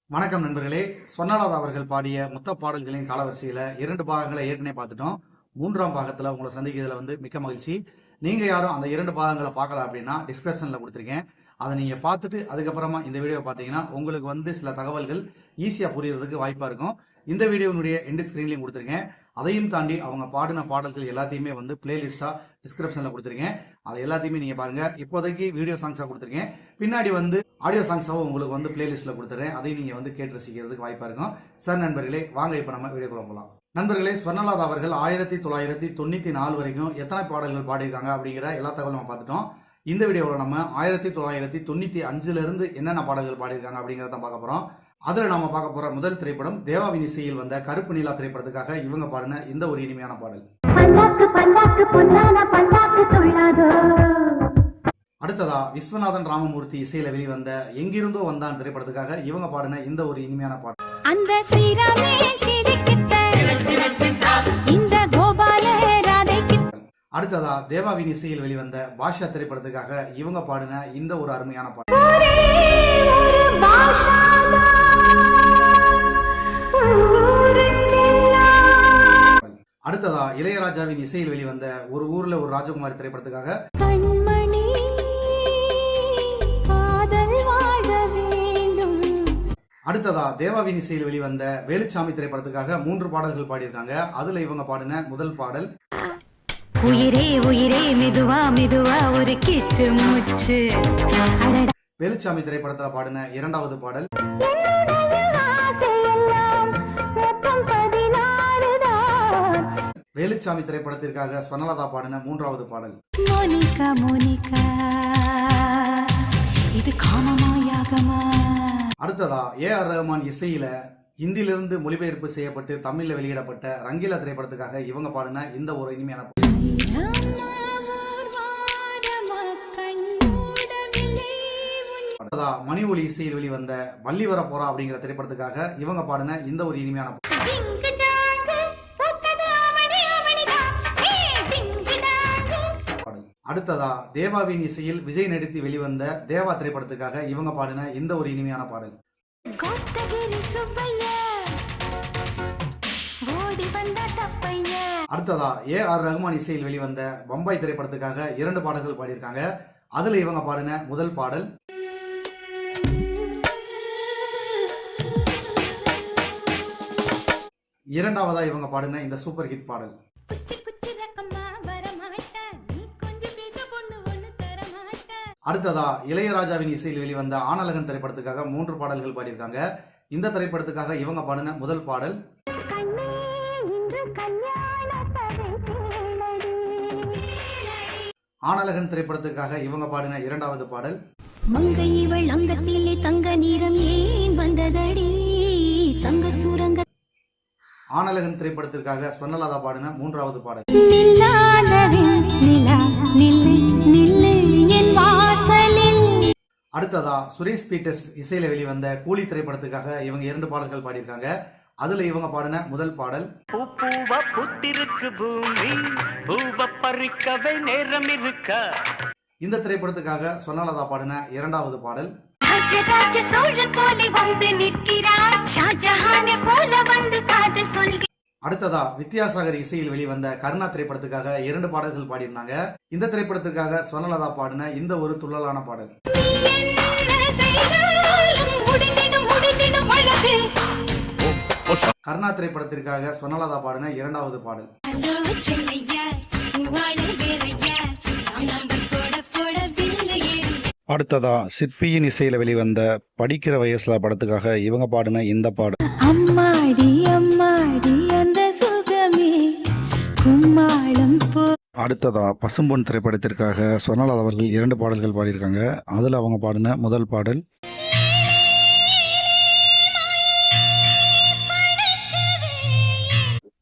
வணக்கம் நண்பர்களே. சொர்ணலதா அவர்கள் பாடிய மொத்த பாடல்களின் காலவரிசையில 2 பாகங்களை ஏற்கனவே பார்த்துட்டோம். 3ஆம் பாகத்துல உங்களை சந்திக்கிறதுல மிக்க மகிழ்ச்சி. நீங்க யாரும் அந்த 2 பாகங்களை பார்க்கல அப்படின்னா டிஸ்கிரிப்ஷன்ல கொடுத்துருக்கேன். அதை நீங்க பார்த்துட்டு அதுக்கப்புறமா இந்த வீடியோ பார்த்தீங்கன்னா உங்களுக்கு சில தகவல்கள் ஈஸியா புரியறதுக்கு வாய்ப்பா இருக்கும். இந்த வீடியோனுடைய எண்ட் ஸ்கிரீன்லையும் கொடுத்துருக்கேன். அதையும் தாண்டி அவங்க பாடின பாடல்கள் எல்லாத்தையுமே பிளேலிஸ்டா டிஸ்கிரிப்ஷன்ல கொடுத்துருக்கேன். அதை எல்லாத்தையுமே நீங்க பாருங்க. இப்போதைக்கு வீடியோ சாங்ஸா கொடுத்துருக்கேன். பின்னாடி ஆடியோ சாங்ஸாவும் உங்களுக்கு பிளேலிஸ்ட்ல கொடுத்துறேன். அதையும் நீங்க கேட்டு ரசிக்கிறதுக்கு வாய்ப்பா இருக்கும். சார் நண்பர்களே, வாங்க இப்ப நம்ம வீடியோக்குள்ள போகலாம். நண்பர்களே, சொர்ணலதா அவர்கள் 1994 வரைக்கும் எத்தனை பாடல்கள் பாடியிருக்காங்க அப்படிங்கிற எல்லா தகவலும் நம்ம பார்த்துட்டோம். இந்த வீடியோவில் நம்ம 1995 இருந்து என்னென்ன பாடல்கள் பாடியிருக்காங்க அப்படிங்கிறத பார்க்க போறோம். அதுல நாம பார்க்க போற முதல் திரைப்படம் தேவாவின் இசையில் வந்த கருப்பு நிலா திரைப்படத்துக்காக இவங்க பாடின இந்த ஒரு இனிமையான பாடல். அடுத்ததா விஸ்வநாதன் ராமமூர்த்தி இசையில வெளிவந்த எங்கிருந்தோ வந்தான் திரைப்படத்துக்காக இவங்க பாடின இந்த ஒரு இனிமையான பாடல். அந்த அடுத்ததா தேவாவின் இசையில் வெளிவந்த பாஷா திரைப்படத்துக்காக இவங்க பாடின இந்த ஒரு அருமையான பாடல். அடுத்ததா இளையராஜாவின் இசையில் வெளிவந்த ஒரு ஊர்ல ஒரு ராஜகுமாரி திரைப்படத்துக்காக அடுத்ததா தேவாவின் இசையில் வெளிவந்த வேலுச்சாமி திரைப்படத்துக்காக 3 பாடல்கள் பாடியிருக்காங்க. அதுல இவங்க பாடின முதல் பாடல் உயிரே உயிரே மெதுவா மெதுவா ஒரு கிச்சு முச்சு. வேலுச்சாமி திரைப்படத்துல பாடின இரண்டாவது பாடல் வேலுச்சாமி திரைப்படத்திற்காக சொர்ணலதா பாடின 3வது பாடல் மோனிகா மோனிகா இது காமமாயாகமா. அடுத்ததா ஏ.ஆர். ரஹ்மான் இசையில ஹிந்தியிலிருந்து மொழிபெயர்ப்பு செய்யப்பட்டு தமிழ்ல வெளியிடப்பட்ட ரங்கீலா திரைப்படத்துக்காக இவங்க பாடின இந்த ஒரு இனிமையான பாடல். அடுத்ததா மணி ஒலி இசையில் வெளிவந்த வள்ளி வர போறா அப்படிங்கிற திரைப்படத்துக்காக இவங்க பாடின இந்த ஒரு இனிமையான பாடல். அடுத்ததா தேவாவின் இசையில் விஜய் நடித்து வெளிவந்த தேவா திரைப்படத்துக்காக இவங்க பாடின இந்த ஒரு இனிமையான பாடல். அடுத்ததா ஏ.ஆர். ரஹ்மான் இசையில் வெளிவந்த பம்பாய் திரைப்படத்துக்காக 2 பாடல்கள் பாடியிருக்காங்க. அதுல இவங்க பாடின முதல் பாடல் இரண்டாவதா இவங்க பாடின இந்த சூப்பர் ஹிட் பாடல். அடுத்ததா இளையராஜாவின் இசையில் வெளிவந்த ஆனலகன் திரைப்படத்துக்காக 3 பாடல்கள் பாடியிருக்காங்க. இந்த திரைப்படத்துக்காக இவங்க பாடின முதல் பாடல் ஆனலகன் திரைப்படத்துக்காக இவங்க பாடின இரண்டாவது பாடல் ஆனலகன் திரைப்படத்திற்காக சொர்ணலதா பாடின 3வது பாடல். அடுத்ததா சுரேஷ் பீட்டர்ஸ் இசையில வெளிவந்த கூலி திரைப்படத்துக்காக இவங்க 2 பாடல்கள் பாடியிருக்காங்க. அதுல இவங்க பாடின முதல் பாடல் இந்த திரைப்படத்துக்காக சொர்ணலதா பாடின இரண்டாவது பாடல். அடுத்ததா வித்யாசாகர் இசையில் வெளிவந்த கருணா திரைப்படத்துக்காக 2 பாடல்கள் பாடியிருந்தாங்க. இந்த திரைப்படத்துக்காக சொர்ணலதா பாடின இந்த ஒரு துள்ளலான பாடல். கருணா திரைப்படத்திற்காக சொர்ணலதா பாடின இரண்டாவது பாடல். அடுத்ததா சிற்பியின் இசையில வெளிவந்த படிக்கிற வயசுல படத்துக்காக இவங்க பாடின இந்த பாடல். அடுத்ததா பசும்பொன் திரைப்படத்திற்காக சொர்ணலதா அவர்கள் 2 பாடல்கள் பாடியிருக்காங்க. அதுல அவங்க பாடின முதல் பாடல்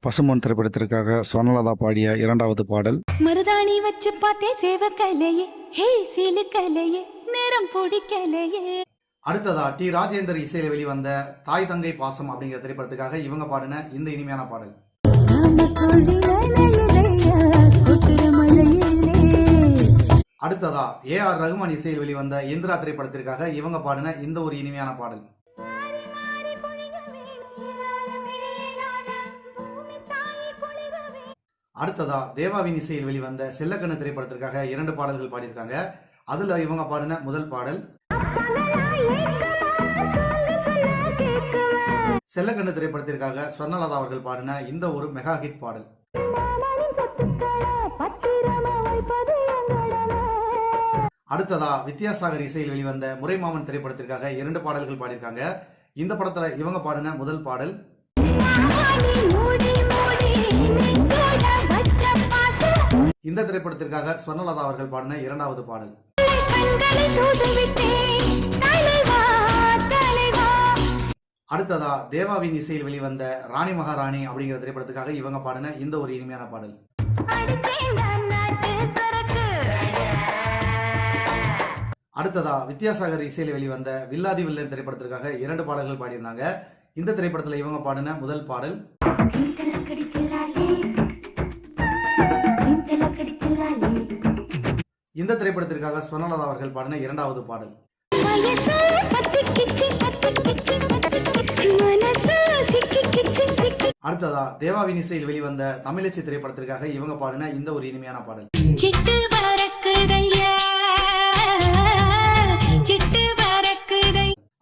பசும்பொன் திரைப்படத்திற்காக சொர்ணலதா பாடிய இரண்டாவது பாடல் மருதாணி வச்சு பார்த்தே சேவக்கலையே ஹே சீலுக்கலையே நேரம் பிடிக்கலையே. அடுத்ததா டி ராஜேந்தர் இசையில வெளிவந்த தாய் தங்கை பாசம் அப்படிங்கிற திரைப்படத்துக்காக இவங்க பாடின இந்த இனிமையான பாடல். அடுத்ததா ஏ.ஆர். ரஹ்மான் இசையில் வெளிவந்த இந்திரா திரைப்படத்திற்காக இவங்க பாடின இந்த ஒரு இனிமையான பாடல். அடுத்ததா தேவாவின் இசையில் வெளிவந்த செல்லக்கண்ணு திரைப்படத்திற்காக 2 பாடல்கள் பாடியிருக்காங்க. அதுல இவங்க பாடின முதல் பாடல் செல்லக்கண்ணு திரைப்படத்திற்காக ஸ்வர்ணலதா அவர்கள் பாடின இந்த ஒரு மெகா ஹிட் பாடல். அடுத்ததா வித்யாசாகர் இசையில் வெளிவந்த முறைமாமன் திரைப்படத்திற்காக 2 பாடல்கள் பாடியிருக்காங்க. இந்த படத்துல இவங்க பாடின முதல் பாடல் இந்த திரைப்படத்திற்காக ஸ்வர்ணலதா அவர்கள் பாடின 2வது பாடல். அடுத்ததா தேவாவின் இசையில் வெளிவந்த ராணி மகாராணி அப்படிங்கிற திரைப்படத்துக்காக இவங்க பாடின இந்த ஒரு இனிமையான பாடல். அடுத்ததா வித்யாசாகர் இசையில் வெளிவந்த வில்லாதி வில்லன் திரைப்படத்திற்காக 2 பாடல்கள் பாடியிருந்தாங்க. இந்த திரைப்படத்துல இவங்க பாடின முதல் பாடல் இந்த திரைப்படத்திற்காக ஸ்வர்ணலதா அவர்கள் பாடின 2வது பாடல். அடுத்ததா தேவாவின் இசையில் வெளிவந்த தமிழச்சி திரைப்படத்திற்காக இவங்க பாடின இந்த ஒரு இனிமையான பாடல்.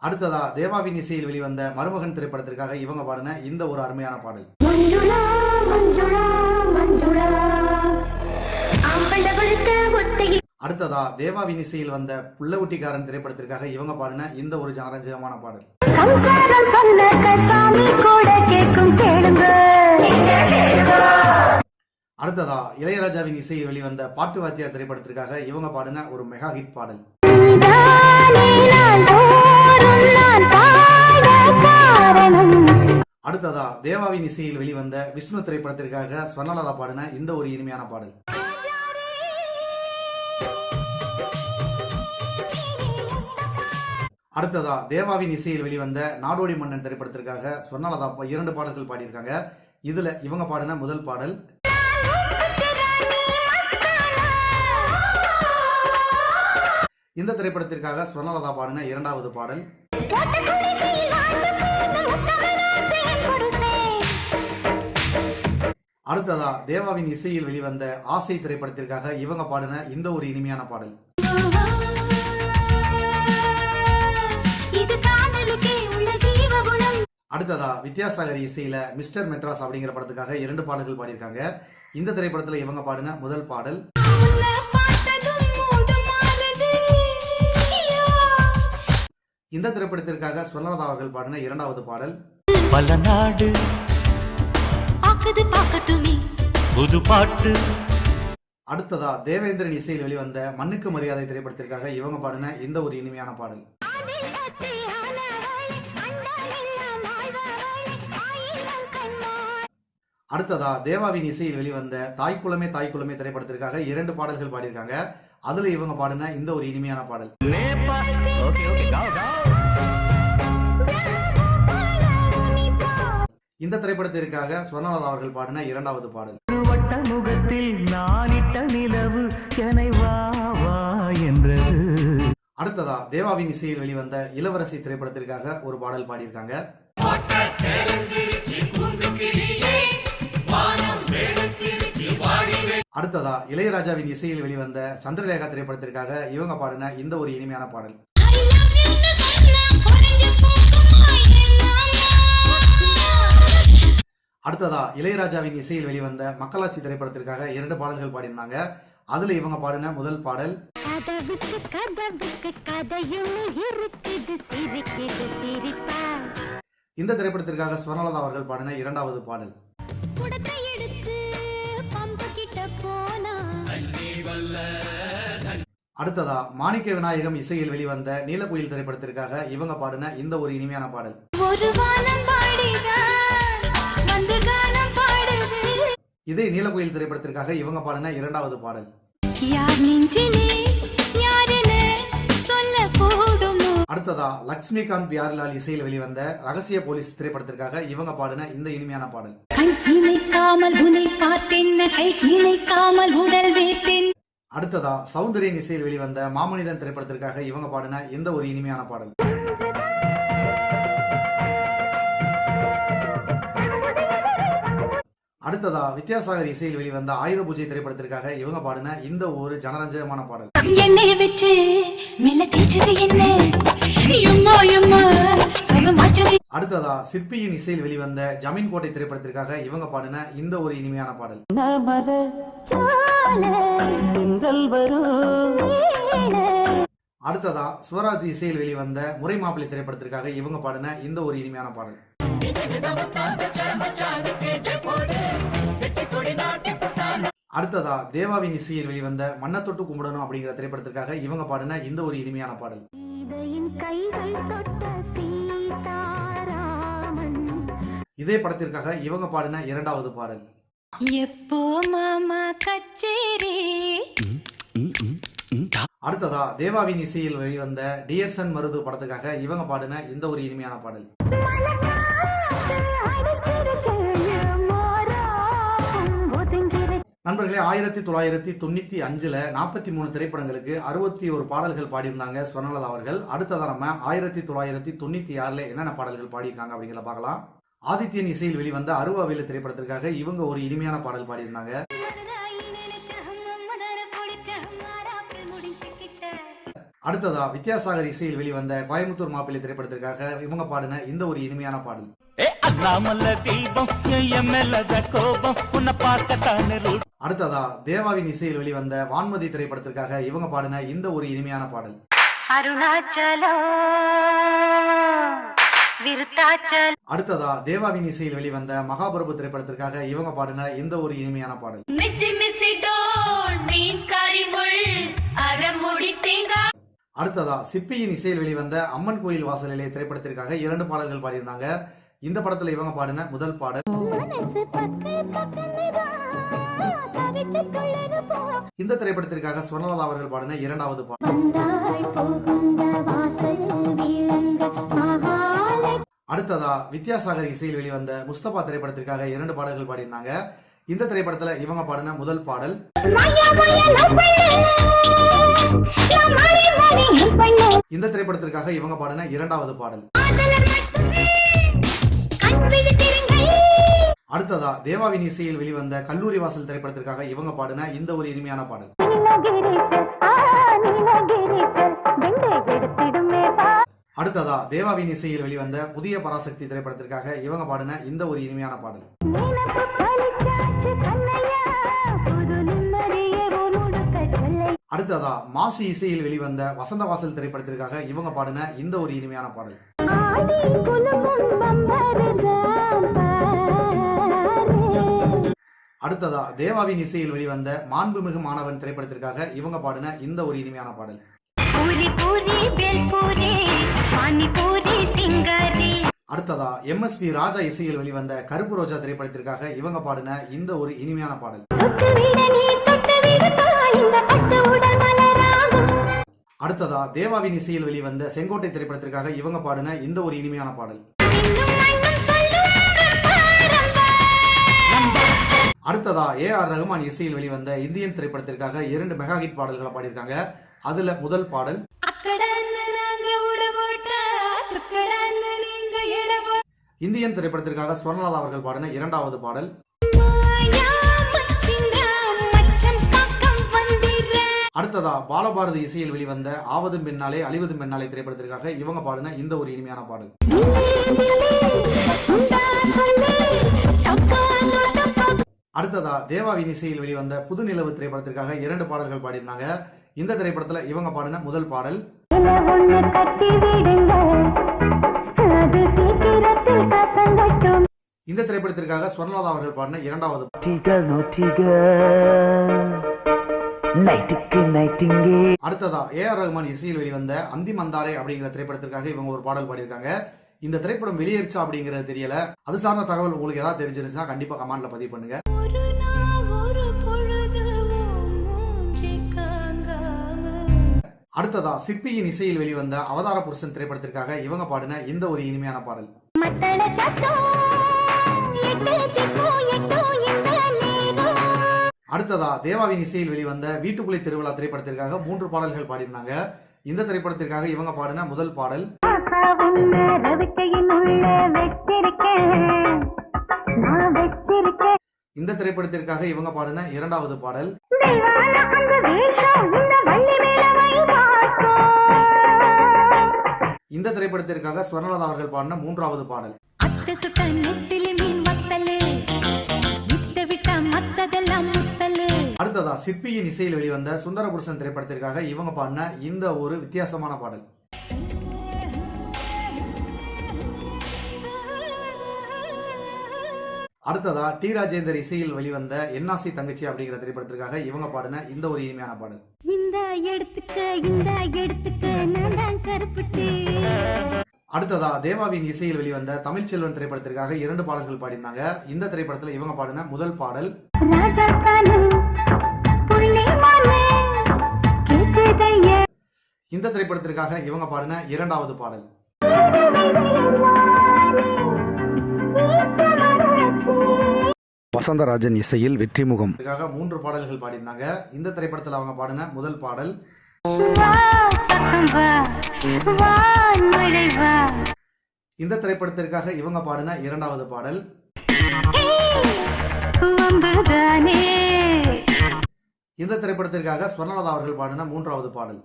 அடுத்ததா தேவாவின் இசையில் வெளிவந்த மருமகன் திரைப்படத்திற்காக இவங்க பாடின இந்த ஒரு அருமையான பாடல். அடுத்ததா தேவாவின் இசையில் வந்த புள்ளவுட்டிக்காரன் திரைப்படத்திற்காக இவங்க பாடின இந்த ஒரு ஜனரஞ்சகமான பாடல். அடுத்ததா இளையராஜாவின் இசையில் வெளிவந்த பாட்டு வாத்தியார் திரைப்படத்திற்காக இவங்க பாடின ஒரு மெகா ஹிட் பாடல். அடுத்ததா தேவாவின் இசையில் வெளிவந்த விஷ்ணு திரைப்படத்திற்காக ஸ்வர்ணலதா பாடின இந்த ஒரு இனிமையான பாடல். அடுத்ததா தேவாவின் இசையில் வெளிவந்த நாடோடி மன்னன் திரைப்படத்திற்காக ஸ்வர்ணலதா 2 பாடல்கள் பாடியிருக்காங்க. இதுல இவங்க பாடின முதல் பாடல் இந்த திரைப்படத்திற்காக ஸ்வர்ணலதா பாடின 2வது பாடல். அடுத்ததா தேவாவின் இசையில் வெளிவந்த ஆசை திரைப்படத்திற்காக இவங்க பாடின இந்த ஒரு இனிமையான பாடல். அடுத்ததா வித்யாசாகர் இசையில மிஸ்டர் மெட்ராஸ் அப்படிங்கிற படத்துக்காக 2 பாடல்கள் பாடியிருக்காங்க. இந்த திரைப்படத்துல இவங்க பாடின முதல் பாடல் இந்த திரைப்படத்திற்காக ஸ்வர்ணலதா அவர்கள் பாடின 2வது பாடல். பல நாடு புது பாட்டு. அடுத்ததா தேவேந்திரன் இசையில் வெளிவந்த மண்ணுக்கு மரியாதை திரைப்படத்திற்காக இவங்க பாடின இந்த ஒரு இனிமையான பாடல். அடுத்ததா தேவாவின் இசையில் வெளிவந்த தாய்க்குளமே தாய்க்குளமே திரைப்படத்திற்காக 2 பாடல்கள் பாடியிருக்காங்க. அதுல இவங்க பாடின இந்த ஒரு இனிமையான பாடல். இந்த திரைப்படத்திற்காக ஸ்வர்ணலதா அவர்கள் பாடின 2வது பாடல். அடுத்ததா தேவாவின் இசையில் வெளிவந்த இளவரசி திரைப்படத்திற்காக ஒரு பாடல் பாடியிருக்காங்க. அடுத்ததா இளையராஜாவின் இசையில் வெளிவந்த சந்திரலேகா திரைப்படத்திற்காக இவங்க பாடின இந்த ஒரு இனிமையான பாடல். அடுத்ததா இளையராஜாவின் இசையில் வெளிவந்த மக்களாட்சி திரைப்படத்திற்காக 2 பாடல்கள் பாடியிருந்தாங்க. அதுல இவங்க பாடின முதல் பாடல் இந்த திரைப்படத்திற்காக ஸ்வர்ணலதா அவர்கள் பாடின 2வது பாடல். அடுத்ததா மாணிக்க விநாயகம் இசையில் வெளிவந்த நீலக்குயில் திரைப்படத்திற்காக இவங்க பாடின இந்த ஒரு இனிமையான பாடல். இதே நீலக்குயில் திரைப்படத்திற்காக இவங்க பாடின 2வது பாடல். அடுத்ததா லட்சுமிகாந்த் பியாரிலால் இசையில் வெளிவந்த ரகசிய போலீஸ் திரைப்படத்திற்காக இவங்க பாடின இந்த இனிமையான பாடல். அடுத்ததா சௌந்தரியன் இசையில் வெளிவந்த மாமனிதன் திரைப்படத்திற்காக இவங்க பாடின இந்த ஒரு இனிமையான பாடல். அடுத்ததா வித்யாசாகர் இசையில் வெளிவந்த ஆயுத பூஜை திரைப்படத்திற்காக இவங்க பாடின இந்த ஒரு ஜனரஞ்சகமான பாடல். என்னை வச்சு மெல்ல தேய்ச்சது என்ன யம்மா யம்மா சுகமாச்சது. அடுத்ததா சிற்பியின் இசையில் வெளிவந்த ஜமீன் கோட்டை திரைப்படத்திற்காக இவங்க பாடின இந்த ஒரு இனிமையான பாடல். அடுத்ததா சிவராஜ் இசையில் வெளிவந்த முறை மாப்பிள்ளை திரைப்படத்திற்காக இவங்க பாடின இந்த ஒரு இனிமையான பாடல். அடுத்ததா தேவாவின் இசையில் வெளிவந்த மண்ணை தொட்டு கும்பிடணும் அப்படிங்கிற திரைப்படத்திற்காக இவங்க பாடின இந்த ஒரு இனிமையான பாடல். இதே படத்திற்காக இவங்க பாடின இரண்டாவது பாடல். எப்போ மாமா கச்சேரி. அடுத்ததா தேவாவின் இசையில் வெளிவந்த டியர்சன் மருது படத்துக்காக இவங்க பாடின இந்த ஒரு இனிமையான பாடல். நண்பர்களே, 1995 43 திரைப்படங்களுக்கு 61 பாடல்கள் பாடியிருந்தாங்க ஸ்வர்ணலதா அவர்கள். அடுத்ததான் நம்ம 1996 என்னென்ன பாடல்கள் பாடியிருக்காங்க அப்படிங்கிறத பார்க்கலாம். ஆதித்யன் இசையில் வெளிவந்த அருவாவேலு திரைப்படத்திற்காக இவங்க ஒரு இனிமையான பாடல் பாடியிருந்தாங்க. அடுத்ததா வித்யாசாகர் இசையில் வெளிவந்த கோயம்புத்தூர் மாப்பிள்ளை திரைப்படத்திற்காக இவங்க பாடின இந்த ஒரு இனிமையான பாடல். அடுத்ததா தேவாவின் இசையில் வெளிவந்த வான்மதி திரைப்படத்திற்காக இவங்க பாடின இந்த ஒரு இனிமையான பாடல். அடுத்ததா தேவாவின் இசையில் வெளிவந்த மகாபிரபு திரைப்படத்திற்காக இவங்க பாடின இந்த ஒரு இனிமையான பாடல். அடுத்ததா சிற்பியின் இசையில் வெளிவந்த அம்மன் கோயில் வாசலிலே திரைப்படத்திற்காக 2 பாடல்கள் பாடியிருந்தாங்க. இந்த படத்துல இவங்க பாடின முதல் பாடல். இந்த திரைப்படத்திற்காக ஸ்வர்ணலதா அவர்கள் பாடின இரண்டாவது பாடல். அடுத்ததா வித்யாசாகர் இசையில் வெளிவந்த முஸ்தபா திரைப்படத்திற்காக 2 பாடல்கள் பாடியிருந்தாங்க. இந்த திரைப்படத்துல இவங்க பாடின முதல் பாடல். இந்த திரைப்படத்திற்காக இவங்க பாடின இரண்டாவது பாடல். அடுத்ததா தேவாவின் இசையில் வெளிவந்த கல்லூரி வாசல் திரைப்படத்திற்காக இவங்க பாடின இந்த ஒரு இனிமையான பாடல். அடுத்ததா தேவாவின் இசையில் வெளிவந்த புதிய பராசக்தி திரைப்படத்திற்காக இவங்க பாடின இந்த ஒரு இனிமையான பாடல். அடுத்ததா மாசி இசையில் வெளிவந்த வசந்த வாசல் திரைப்படத்திற்காக இவங்க பாடின இந்த ஒரு இனிமையான பாடல். அடுத்ததா தேவாவின் இசையில் வெளிவந்த மாண்புமிகு மாணவன் திரைப்படத்திற்காக இவங்க பாடின இந்த ஒரு இனிமையான பாடல். அடுத்ததா MSV ராஜா இசையில் வெளிவந்த கருப்பு ரோஜா திரைப்படத்திற்காக இவங்க பாடின இந்த ஒரு இனிமையான பாடல். அடுத்ததா தேவாவின் இசையில் வெளிவந்த செங்கோட்டை திரைப்படத்திற்காக இவங்க பாடின இந்த ஒரு இனிமையான பாடல். அடுத்ததா AR ரகுமான் இசையில் வெளிவந்த இந்தியன் திரைப்படத்திற்காக 2 மெகா ஹிட் பாடல்களை பாடியிருக்காங்க. அதுல முதல் பாடல். இந்தியன் திரைப்படத்திற்காக ஸ்வர்ணலதா அவர்கள் பாடின இரண்டாவது பாடல். அடுத்ததா பாலபாரதி இசையில் வெளிவந்த ஆவதும் பெண்ணாலே அழிவதும் பெண்ணாலே திரைப்படத்திற்காக இவங்க பாடின இந்த ஒரு இனிமையான பாடல். அடுத்ததா தேவாவின் இசையில் வெளிவந்த புது நிலவு திரைப்படத்திற்காக 2 பாடல்கள் பாடியிருந்தாங்க. இந்த திரைப்படத்துல இவங்க பாடின முதல் பாடல். இந்த திரைப்படத்திற்காக ஸ்வர்ணலதா அவர்கள் பாடின இரண்டாவது. அடுத்ததா AR ரகுமான் இசையில் வெளிவந்த அந்தி மந்தாரே அப்படிங்கிற திரைப்படத்திற்காக இவங்க ஒரு பாடல் பாடியிருக்காங்க. இந்த திரைப்படம் வெளியேறிச்சா அப்படிங்கிறது தெரியல. அது சார்ந்த தகவல் உங்களுக்கு ஏதாவது தெரிஞ்சிருந்துச்சுன்னா கண்டிப்பா கமெண்ட்ல பதிவு பண்ணுங்க. அடுத்ததா சிற்பியின் இசையில் வெளிவந்த அவதார புருஷன் திரைப்படத்திற்காக இவங்க பாடின இந்த ஒரு இனிமையான பாடல். அடுத்ததா தேவாவின் இசையில் வெளிவந்த வீட்டுக்குள்ளே திருவிழா திரைப்படத்திற்காக 3 பாடல்கள் பாடியிருந்தாங்க. இந்த திரைப்படத்திற்காக இவங்க பாடின முதல் பாடல். இந்த திரைப்படத்திற்காக இவங்க பாடின இரண்டாவது பாடல். இந்த திரைப்படத்திற்காக ஸ்வர்ணலதா அவர்கள் பாடின மூன்றாவது பாடல். அத்தை சுட்ட நெத்திலி மீன் வத்தலு, வித்த விட்டா மத்ததெல்லாம் முத்தலு. அடுத்ததா சிற்பியின் இசையில் வெளிவந்த சுந்தரபுருஷன் திரைப்படத்திற்காக இவங்க பாடின இந்த ஒரு வித்தியாசமான பாடல். அடுத்ததா டி ராஜேந்தர் இசையில் வெளிவந்த என்னாசி தங்கச்சி அப்படிங்கிற திரைப்படத்திற்காக இவங்க பாடின இந்த ஒரு இனிமையான பாடல். இந்த எடுத்துக்க நான் தான் கருப்புட்டி. அடுத்ததா தேவாவின் இசையில் வெளிவந்த தமிழ்ச்செல்வன் திரைப்படத்திற்காக 2 பாடல்கள் பாடினாங்க. இந்த திரைப்படத்தில் இவங்க பாடின முதல் பாடல். இந்த திரைப்படத்திற்காக இவங்க பாடின இரண்டாவது பாடல். வசந்தராஜன் இசையில் வெற்றிமுகம் 3 பாடல்கள் பாடினாங்க. இந்த திரைப்படத்தில் அவங்க பாடின முதல் பாடல். இந்த திரைப்படத்திற்காக இவங்க பாடின இரண்டாவது பாடல். இந்த திரைப்படத்திற்காக ஸ்வர்ணலதா அவர்கள் பாடின மூன்றாவது பாடல்.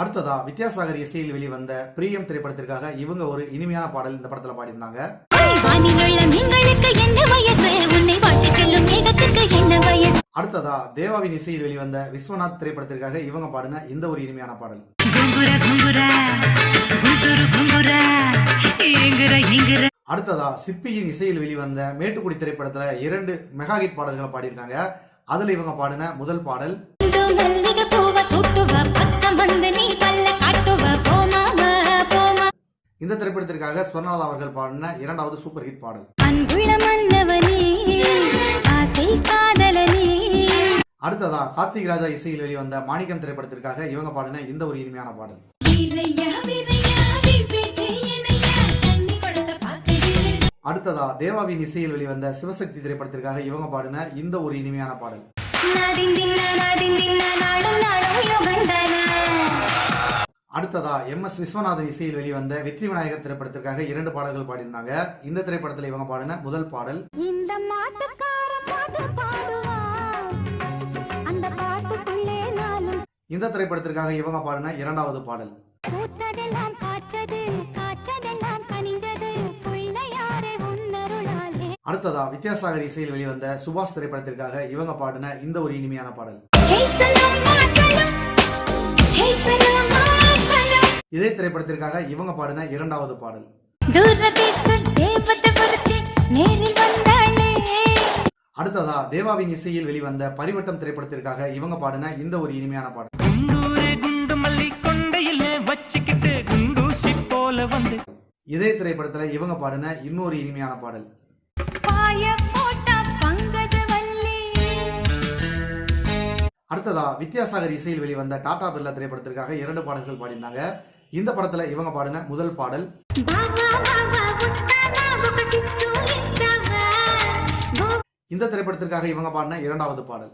அடுத்ததா வித்யாசாகர் இசையில் வெளிவந்த பிரியம் திரைப்படத்திற்காக இவங்க ஒரு இனிமையான பாடல் இந்த படத்துல பாடியிருந்தாங்க. அடுத்ததா தேவாவின் இசையில் வெளிவந்த விஸ்வநாத் திரைப்படத்திற்காக இவங்க பாடின இந்த ஒரு இனிமையான பாடல். அடுத்ததா சிற்பியின் இசையில் வெளிவந்த மேட்டுக்குடி திரைப்படத்துல 2 மெகா ஹிட் பாடல்களை பாடியிருக்காங்க. அதுல இவங்க பாடின முதல் பாடல். இந்த திரைப்படத்திற்காக ஸ்வர்ணலதா அவர்கள் பாடின இரண்டாவது சூப்பர் ஹிட் பாடல். அடுத்ததா கார்த்திக் ராஜா இசையில் வெளிவந்த மாணிக்கம் திரைப்படத்திற்காக இவங்க பாடின இந்த ஒரு இனிமையான பாடல். அடுத்ததா தேவாவின் இசையில் வெளிவந்த சிவசக்தி திரைப்படத்திற்காக இவங்க பாடின இந்த ஒரு இனிமையான பாடல். அடுத்ததா MS விஸ்வநாதன் இசையில் வெளிவந்த வெற்றி விநாயகர் திரைப்படத்திற்காக 2 பாடல்கள் பாடியிருந்தாங்க. இந்த திரைப்படத்தில் இவங்க பாடின முதல் பாடல். இந்த திரைப்படத்திற்காக இவங்க பாடின இரண்டாவது பாடல். அடுத்ததா வித்யாசாகர் இசையில் வெளிவந்த சுபாஷ் திரைப்படத்திற்காக இவங்க பாடின இந்த ஒரு இனிமையான பாடல். இதே திரைப்படத்திற்காக இவங்க பாடின இரண்டாவது பாடல். அடுத்ததா தேவாவின் இசையில் வெளிவந்த பரிவட்டம் திரைப்படத்திற்காக இவங்க பாடின இந்த ஒரு இனிமையான பாடல். இதே திரைப்படத்துல இவங்க பாடின இன்னொரு இனிமையான பாடல். அடுத்ததா வித்யாசாகர் இசையில் வெளிவந்த டாடா பிர்லா திரைப்படத்திற்காக 2 பாடல்கள் பாடினாங்க. இந்த படத்துல இவங்க பாடின முதல் பாடல். இந்த திரைப்படத்திற்காக இவங்க பாடின இரண்டாவது பாடல்.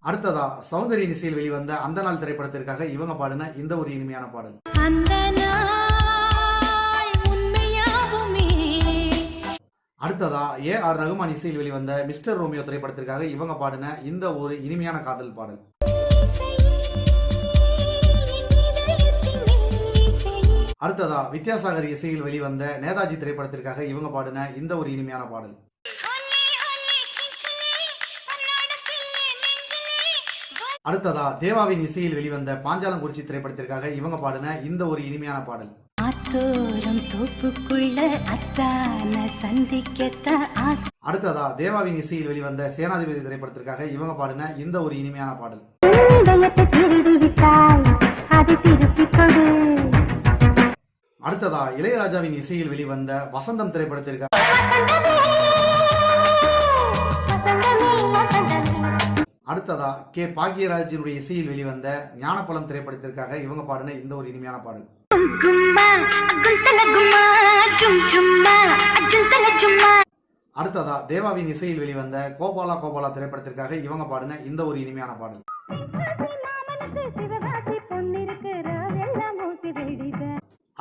அடுத்ததா சௌந்தரிய இசையில் வெளிவந்த அந்த நாள் திரைப்படத்திற்காக இவங்க பாடின இந்த ஒரு இனிமையான பாடல். அடுத்ததா AR ரகுமான் இசையில் வெளிவந்த மிஸ்டர் ரோமியோ திரைப்படத்திற்காக இவங்க பாடின இந்த ஒரு இனிமையான காதல் பாடல். அடுத்ததா வித்யாசாகர் இசையில் வெளிவந்த நேதாஜி திரைப்படத்திற்காக இவங்க பாடின இந்த ஒரு இனிமையான பாடல். அடுத்ததா தேவாவின் இசையில் வெளிவந்த பாஞ்சாலங்குறிச்சி திரைப்படத்திற்காக இவங்க பாடின இந்த ஒரு இனிமையான பாடல். அடுத்ததா தேவாவின் இசையில் வெளிவந்த சேனாதிபதி திரைப்படத்திற்காக இவங்க பாடின இந்த ஒரு இனிமையான பாடல். அடுத்ததா இளையராஜாவின் இசையில் வெளிவந்த வசந்தம் திரைப்படத்திற்காக அடுத்ததா கே பாக்யராஜினுடைய இசையில் வெளிவந்த ஞானப்பழம் திரைப்படத்திற்காக இவங்க பாடின இந்த ஒரு இனிமையான பாடல். அடுத்ததா தேவாவின் இசையில் வெளிவந்த கோபாலா கோபாலா திரைப்படத்திற்காக இவங்க பாடின இந்த ஒரு இனிமையான பாடல்.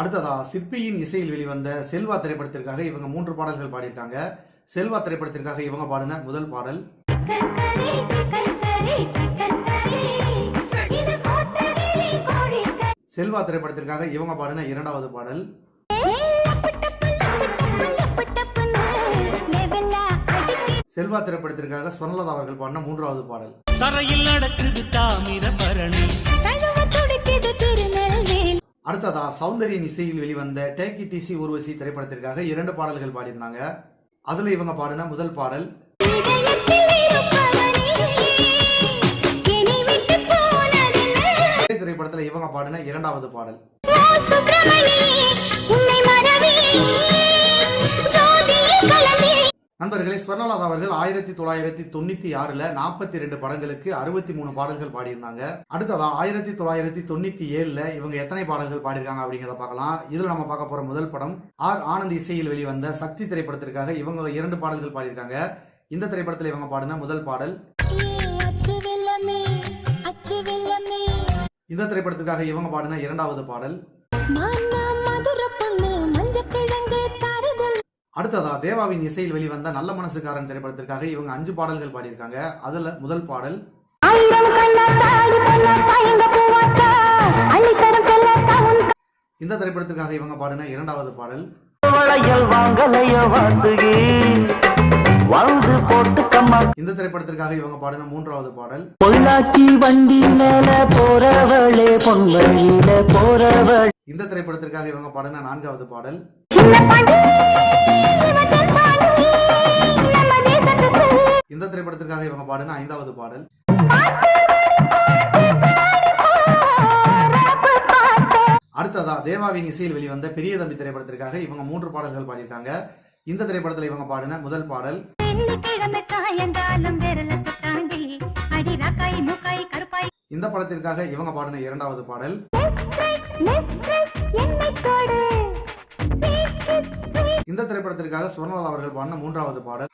அடுத்ததா சிற்பியின் இசையில் வெளிவந்த செல்வா திரைப்படத்திற்காக இவங்க 3 பாடல்கள் பாடியிருக்காங்க. செல்வா திரைப்படத்திற்காக இவங்க பாடின முதல் பாடல். செல்வா திரைப்படத்திற்காக இவங்க பாடின இரண்டாவது பாடல். செல்வா திரைப்படத்திற்காக ஸ்வர்ணலதா அவர்கள் பாடின 3வது பாடல். தரையில் நடக்குது தாமிரபரணி. அடுத்ததா சௌந்தர்யன் இசையில் வெளிவந்த டேக் இட் ஈஸி ஊர்வசி திரைப்படத்திற்காக 2 பாடல்கள் பாடியிருந்தாங்க. அதுல இவங்க பாடின முதல் பாடல். திரைப்படத்துல இவங்க பாடின இரண்டாவது பாடல். நண்பர்களே, ஸ்வர்ணலதா அவர்கள் 1996ல 42 படங்களுக்கு 63 பாடல்கள் பாடியிருந்தாங்க. அடுத்ததா 1997ல இவங்க எத்தனை பாடல்கள் பாடியிருக்காங்க அப்படிங்கிறத பார்க்கலாம். இதுல நம்ம பார்க்க போற முதல் படம் ஆர் ஆனந்த் இசையில் வெளிவந்த சக்தி திரைப்படத்திற்காக இவங்க 2 பாடல்கள் பாடியிருக்காங்க. இந்த திரைப்படத்தில் இவங்க பாடின முதல் பாடல். இந்த திரைப்படத்திற்காக இவங்க பாடின இரண்டாவது பாடல். அடுத்ததா தேவாவின் இசையில் வெளிவந்த நல்ல மனசுக்காரன் திரைப்படத்திற்காக இவங்க 5 பாடல்கள் பாடியிருக்காங்க. அதுல முதல் பாடல். இந்த திரைப்படத்திற்காக இவங்க பாடின இரண்டாவது பாடல். இந்த திரைப்படத்திற்காக இவங்க பாடின 3வது பாடல். வண்டி மேல போறவளே பொன்வழியில போறவள். இந்த திரைப்படத்திற்காக இவங்க பாடின 4வது பாடல். இந்த திரைப்படத்திற்காக இவங்க பாடின 5வது பாடல். அடுத்ததா தேவாவின் இசையில் வெளிவந்த பெரிய தம்பி திரைப்படத்திற்காக இவங்க 3 பாடல்கள் பாடியிருக்காங்க. இந்த திரைப்படத்தில் இவங்க பாடின முதல் பாடல். இந்த படத்திற்காக இவங்க பாடின இரண்டாவது பாடல். இந்த திரைப்படத்திற்காக ஸ்வர்ணலதா அவர்கள் பாடின 3வது பாடல்.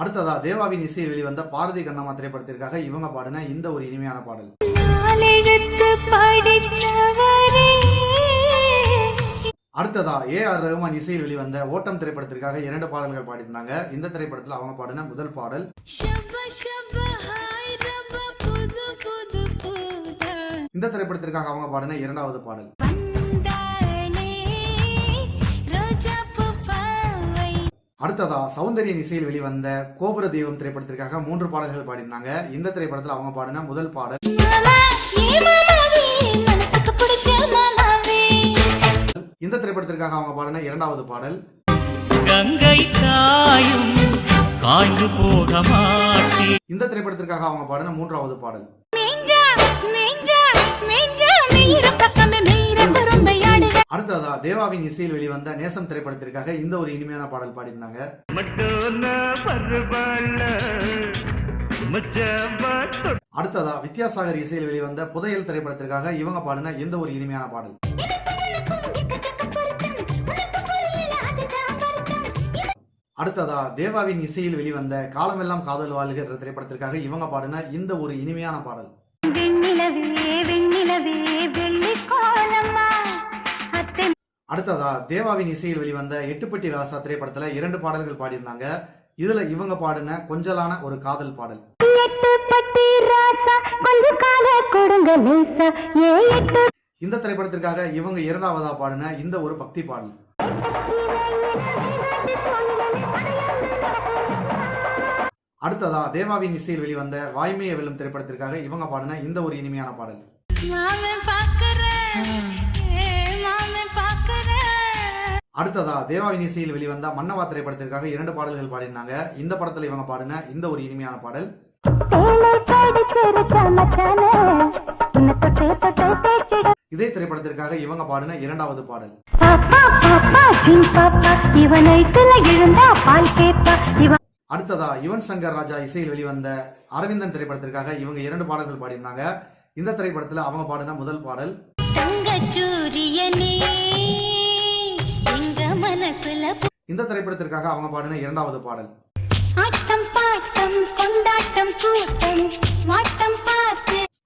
அடுத்ததா தேவாவின் இசையில் வெளிவந்த பாரதி கண்ணம்மா திரைப்படத்திற்காக இவங்க பாடின இந்த ஒரு இனிமையான பாடல். அடுத்ததா ஏ.ஆர். ரஹ்மான் இசையில் வெளிவந்த ஓட்டம் திரைப்படத்திற்காக 2 பாடல்கள் பாடியிருந்தாங்க. இந்த திரைப்படத்தில் அவங்க பாடின முதல் பாடல். இந்த திரைப்படத்திற்காக அவங்க பாடின இரண்டாவது பாடல். அடுத்ததா சௌந்தர்யன் இசையில் வெளிவந்த கோபுர தெய்வம் திரைப்படத்திற்காக 3 பாடல்கள் பாடியிருந்தாங்க. இந்த திரைப்படத்தில் அவங்க பாடின முதல் பாடல். இந்த திரைப்படத்திற்காக அவங்க பாடின இரண்டாவது பாடல். கங்கை தாயும் காய்ந்து போக மாட்டே. இந்த திரைப்படத்திற்காக அவங்க பாடின 3வது பாடல். அடுத்ததா தேவாவின் இசையில் வெளிவந்த நேசம் திரைப்படத்திற்காக இந்த ஒரு இனிமையான பாடல் பாடியிருந்தாங்க. அடுத்ததா வித்யாசாகர் இசையில் வெளிவந்த புதையல் திரைப்படத்திற்காக இவங்க பாடின இந்த ஒரு இனிமையான பாடல். அடுத்ததா தேவாவின் இசையில் வெளிவந்த காலமெல்லாம் காதல் வாழ்கிற திரைப்படத்திற்காக இவங்க பாடின இந்த ஒரு இனிமையான பாடல். அடுத்ததா தேவாவின் இசையில் வெளிவந்த எட்டுப்பட்டி ராசா திரைப்படத்துல 2 பாடல்கள் பாடியிருந்தாங்க. இதுல இவங்க பாடின கொஞ்சலான ஒரு காதல் பாடல். இந்த திரைப்படத்திற்காக இவங்க இரண்டாவதா பாடின இந்த ஒரு பக்தி பாடல். அடுத்ததா தேவாவின் இசையில் வெளிவந்த வாய்மையை வெல்லும் திரைப்படத்திற்காக இவங்க பாடின இந்த ஒரு இனிமையான பாடல். அடுத்ததா தேவாவின் இசையில் வெளிவந்த மன்னவா திரைப்படத்திற்காக 2 பாடல்கள் பாடினாங்க. இந்த படத்துல இவங்க பாடின இந்த ஒரு இனிமையான பாடல். இதே திரைப்படத்திற்காக இவங்க பாடின இரண்டாவது பாடல். அடுத்ததா யுவன் சங்கர் ராஜா இசையில் வெளிவந்த அரவிந்தன் திரைப்படத்திற்காக இவங்க 2 பாடல்கள் பாடினாங்க. இந்த திரைப்படத்துல அவங்க பாடின முதல் பாடல். இந்த திரைப்படத்திற்காக அவங்க பாடின இரண்டாவது பாடல்.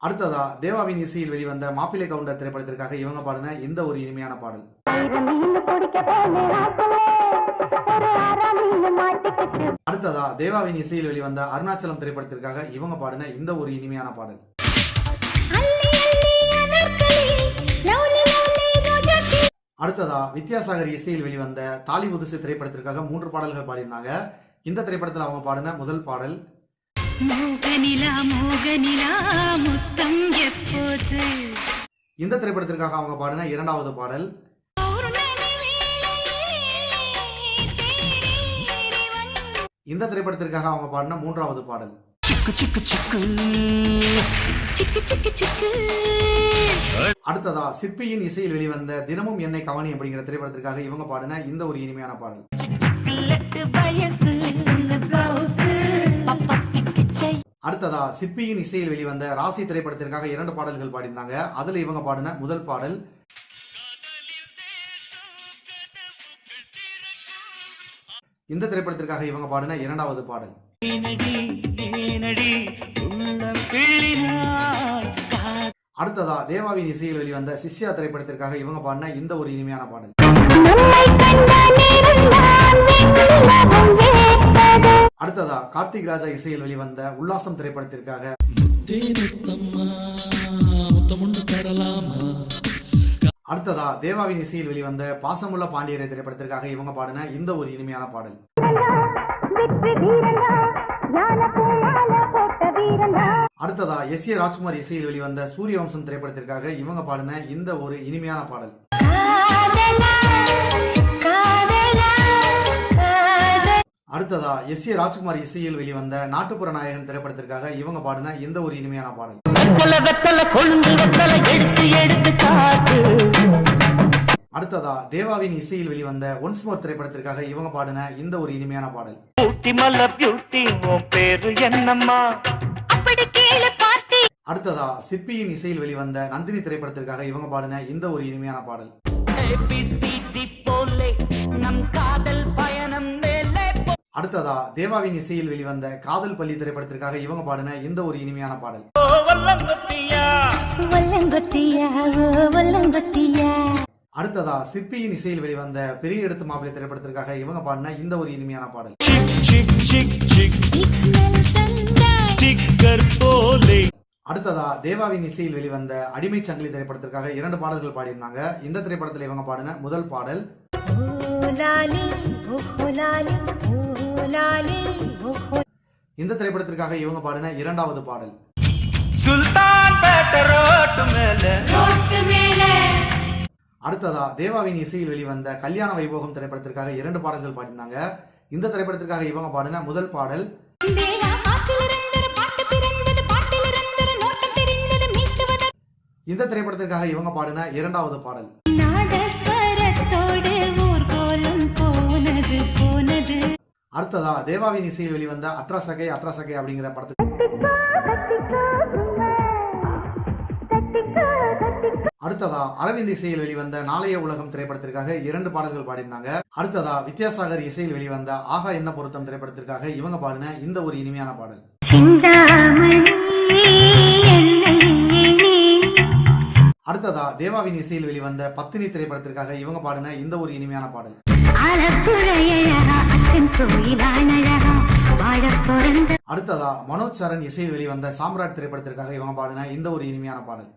அடுத்ததா தேவாவின் இசையில் வெளிவந்த மாப்பிள்ளை கவுண்டர் திரைப்படத்திற்காக இவங்க பாடின இந்த ஒரு இனிமையான பாடல். அடுத்ததா தேவாவின் இசையில் வெளிவந்த அருணாச்சலம் திரைப்படத்திற்காக இவங்க பாடின இந்த ஒரு இனிமையான பாடல். அடுத்ததா வித்யாசாகர் இசையில் வெளிவந்த தாலி புதுசு திரைப்படத்திற்காக 3 பாடல்கள் பாடியிருந்தாங்க. இந்த திரைப்படத்தில் அவங்க பாடின முதல் பாடல். இந்த திரைப்படத்திற்காக அவங்க பாடின இரண்டாவது பாடல். இந்த திரைப்படத்திற்காக அவங்க பாடின மூன்றாவது பாடல். அடுத்ததா சிற்பியின் இசையில் வெளிவந்த தினமும் என்னை கவனி அப்படிங்கிற திரைப்படத்திற்காக இவங்க பாடின இந்த ஒரு இனிமையான பாடல். அடுத்ததா சிற்பியின் இசையில் வெளிவந்த ராசி திரைப்படத்திற்காக 2 பாடல்கள் பாடியிருந்தாங்க. அதுல இவங்க பாடின முதல் பாடல். இந்த திரைப்படத்திற்காக இவங்க பாடின இரண்டாவது பாடல். அடுத்ததா தேவாவின் இசையில் வெளிவந்த சிஷ்யா திரைப்படத்திற்காக இவங்க பாடின இந்த ஒரு இனிமையான பாடல். அடுத்ததா கார்த்திக் ராஜா இசையில் வெளிவந்த உல்லாசம் திரைப்படத்திற்காக அடுத்ததா தேவாவின் இசையில் வெளிவந்த பாசமுள்ள பாண்டியரை திரைப்படத்திற்காக இவங்க பாடின இந்த ஒரு இனிமையான பாடல். அடுத்ததா எஸ் ஏ ராஜ்குமார் இசையில் வெளிவந்த சூரிய வம்சம் திரைப்படத்திற்காக இவங்க பாடின இந்த ஒரு இனிமையான பாடல். அடுத்ததா எஸ் ஏ ராஜ்குமார் இசையில் வெளிவந்த நாட்டுப்புற நாயகன் திரைப்படத்திற்காக இவங்க பாடின இந்த ஒரு இனிமையான பாடல். அடுத்ததா தேவாவின் இசையில் வெளிவந்த ஒன்ஸ் மோர் திரைப்படத்திற்காக இவங்க பாடின இந்த ஒரு இனிமையான பாடல். அடுத்ததா சிற்பியின் இசையில் வெளிவந்த நந்தினி திரைப்படத்திற்காக இவங்க பாடின இந்த ஒரு இனிமையான பாடல். அடுத்ததா தேவாவின் இசையில் வெளிவந்த காதல் பள்ளி திரைப்படத்திற்காக இவங்க பாடின இந்த ஒரு இனிமையான பாடல். அடுத்ததா சிற்பியின் இசையில் வெளிவந்த பெரிய எடுத்து மாப்பிள்ளை திரைப்படத்திற்காக இவங்க பாடின இந்த ஒரு இனிமையான பாடல். அடுத்ததா தேவாவின் இசையில் வெளிவந்த அடிமை சங்கிலி திரைப்படத்திற்காக 2 பாடல்கள் பாடியிருந்தாங்க. இந்த திரைப்படத்தில் இவங்க பாடின முதல் பாடல். இந்த திரைப்படத்திற்காக இவங்க பாடின இரண்டாவது பாடல். அடுத்ததா தேவாவின் இசையில் வெளிவந்த கல்யாண வைபோகம் திரைப்படத்திற்காக 2 பாடல்கள் பாடினாங்க. இந்த திரைப்படத்திற்காக இவங்க பாடின முதல் பாடல். இந்த திரைப்படத்திற்காக இவங்க பாடின இரண்டாவது பாடல். அடுத்ததா தேவாவின் இசையில் வெளிவந்த அட்ராசகை அட்ராசகை அப்படிங்கிற படத்துக்கு அடுத்ததா அரவிந்த் இசையில் வெளிவந்த நாளைய உலகம் திரைப்படத்திற்காக 2 பாடல்கள் பாடியிருந்தாங்க. அடுத்ததா வித்யாசாகர் இசையில் வெளிவந்த ஆகா என்ன பொருத்தம் திரைப்படத்திற்காக இவங்க பாடின இந்த ஒரு இனிமையான பாடல். அடுத்ததா தேவாவின் இசையில் வெளிவந்த பத்தினி திரைப்படத்திற்காக இவங்க பாடின இந்த ஒரு இனிமையான பாடல். அடுத்ததா மனோஜ் சரண் இசையில் வெளிவந்த சாம்ராட் திரைப்படத்திற்காக இவங்க பாடின இந்த ஒரு இனிமையான பாடல்.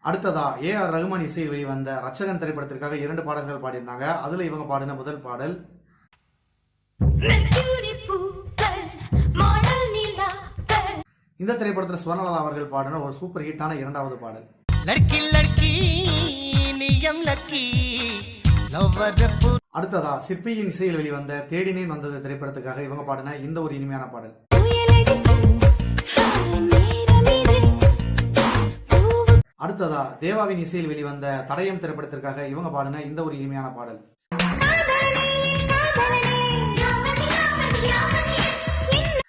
அடுத்ததா ஏ ஆர் ரகுமான் இசையில் வெளிவந்த ரட்சகன் திரைப்படத்திற்காக 2 பாடல்கள் பாடியிருந்தாங்க. அதுல இவங்க பாடின முதல் பாடல். இந்த திரைப்படத்தில் ஸ்வர்ணலதா அவர்கள் பாடின ஒரு சூப்பர் ஹிட்டான இரண்டாவது பாடல். அடுத்ததா சிற்பியின் இசையில் வெளிவந்த தேடினேன் வந்தது திரைப்படத்துக்காக இவங்க பாடின இந்த ஒரு இனிமையான பாடல். அடுத்ததா தேவாவின் இசையில் வெளிவந்த தடயம் திரைப்படத்திற்காக இவங்க பாடின இந்த ஒரு இனிமையான பாடல்.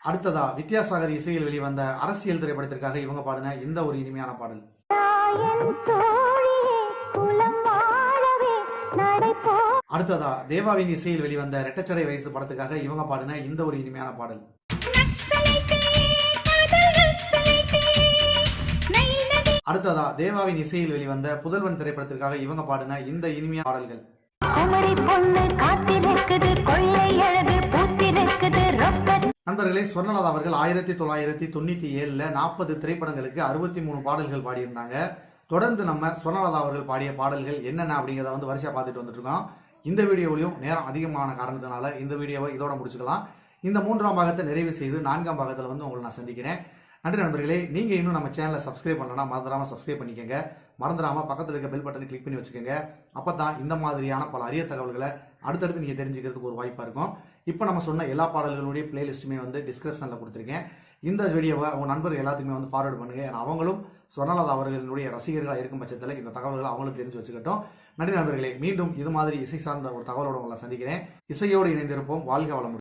அடுத்ததா வித்யாசாகர் இசையில் வெளிவந்த அரசியல் திரைப்படத்திற்காக இவங்க பாடின இந்த ஒரு இனிமையான பாடல். அடுத்ததா தேவாவின் இசையில் வெளிவந்த ரெட்டச்சடை வயசு படத்துக்காக இவங்க பாடின இந்த ஒரு இனிமையான பாடல். அடுத்ததா தேவாவின் இசையில் வெளிவந்த புதல்வன் திரைப்படத்திற்காக இவங்க பாடின இந்த இனிமையான பாடல்கள். நண்பர்களே, ஸ்வர்ணலதா அவர்கள் 1997 40 திரைப்படங்களுக்கு 63 பாடல்கள் பாடியிருந்தாங்க. தொடர்ந்து நம்ம ஸ்வர்ணலதா அவர்கள் பாடிய பாடல்கள் என்னென்ன அப்படிங்கிறத வந்து வரிசையா பார்த்துட்டு வந்துட்டு இருக்கோம். இந்த வீடியோவிலையும் நேரம் அதிகமான காரணத்தினால இந்த வீடியோவை இதோட முடிச்சுக்கலாம். இந்த 3ஆம் பாகத்தை நிறைவு செய்து 4ஆம் பாகத்தில் வந்து உங்களை நான் சந்திக்கிறேன். நன்றி நண்பர்களே. நீங்க இன்னும் நம்ம சேனலை சப்ஸ்கிரைப் பண்ணலன்னா மறந்துடாம சப்ஸ்கிரைப் பண்ணிக்கங்க. மறந்துடாம பக்கத்தில் இருக்க பெல் பட்டனை கிளிக் பண்ணி வச்சுக்கோங்க. அப்பதான் இந்த மாதிரியான பல அரிய தகவல்களை அடுத்தடுத்து நீங்க தெரிஞ்சுக்கிறதுக்கு ஒரு வாய்ப்பா இருக்கும். இப்போ நம்ம சொன்ன எல்லா பாடல்களுடைய பிளேலிஸ்ட்டுமே வந்து டிஸ்கிரிப்ஷன்ல கொடுத்துருக்கேன். இந்த வீடியோவை உங்க நண்பர்கள் எல்லாத்துக்குமே வந்து ஃபார்வர்ட் பண்ணுங்க. அவங்களும் ஸ்வர்ணலதா அவர்களுடைய ரசிகர்களாக இருக்கும் பட்சத்தில் இந்த தகவல்களை அவங்களும் தெரிஞ்சு வச்சுக்கட்டும். நன்றி நண்பர்களே. மீண்டும் இது மாதிரி இசை சார்ந்த ஒரு தகவலோட உங்களை சந்திக்கிறேன். இசையோடு இணைந்திருப்போம். வாழ்க வளமுடன்.